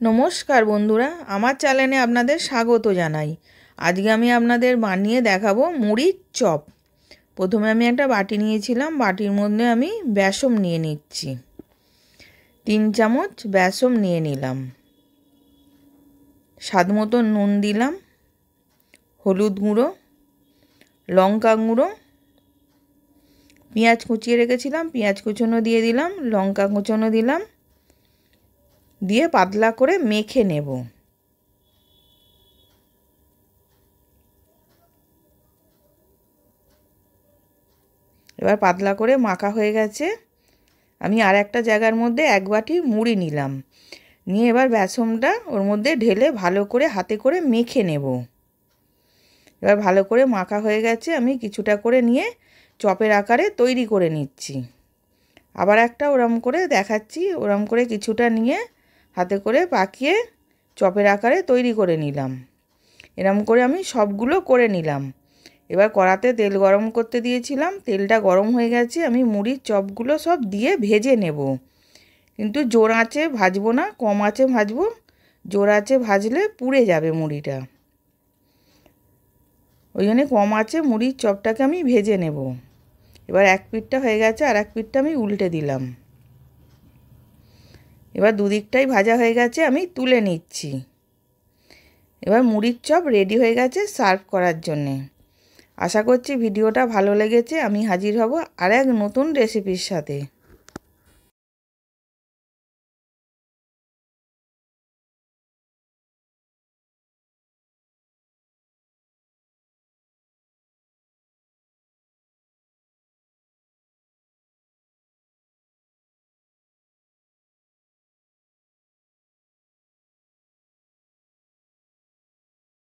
নমস্কার বন্ধুরা, আমার চ্যানেলে আপনাদের স্বাগত জানাই। আজকে আমি আপনাদের বানিয়ে দেখাবো মুড়ির চপ। প্রথমে আমি একটা বাটি নিয়েছিলাম, বাটির মধ্যে আমি বেসম নিয়ে নিচ্ছি। 3 চামচ বেসম নিয়ে নিলাম। স্বাদ মতো নুন দিলাম, হলুদ গুঁড়ো, লঙ্কা গুঁড়ো, পেঁয়াজ কুচিয়ে রেখেছিলাম, পেঁয়াজ কুচনো দিয়ে দিলাম, লঙ্কা কুচনো দিলাম, দিয়ে পাতলা করে মেখে নেব। এবার পাতলা করে মাখা হয়ে গেছে। আমি আর একটা জায়গার মধ্যে 1 বাটি মুড়ি নিলাম, নিয়ে এবার বেসমটা ওর মধ্যে ঢেলে ভালো করে হাতে করে মেখে নেব। এবার ভালো করে মাখা হয়ে গেছে, আমি কিছুটা করে নিয়ে চপের আকারে তৈরি করে নিচ্ছি। আবার একটা ওরম করে দেখাচ্ছি, ওরম করে কিছুটা নিয়ে হাতে করে পাকিয়ে চপের আকারে তৈরি করে নিলাম। এরম করে আমি সবগুলো করে নিলাম। এবার কড়াতে তেল গরম করতে দিয়েছিলাম, তেলটা গরম হয়ে গেছে। আমি মুড়ির চপগুলো সব দিয়ে ভেজে নেব, কিন্তু জোর আঁচে ভাজবো না, কম আঁচে ভাজবো। জোর আঁচে ভাজলে পুড়ে যাবে মুড়িটা, ওই জন্য কম আঁচে মুড়ির চপটাকে আমি ভেজে নেব। এবার এক পিঠটা হয়ে গেছে, আর এক পিঠটা আমি উল্টে দিলাম। এবার দুদিকটাই ভাজা হয়ে গেছে, আমি তুলে নিচ্ছি। এবার মুড়ির চপ রেডি হয়ে গেছে সার্ভ করার জন্যে। আশা করছি ভিডিওটা ভালো লেগেছে। আমি হাজির হব আর এক নতুন রেসিপির সাথে।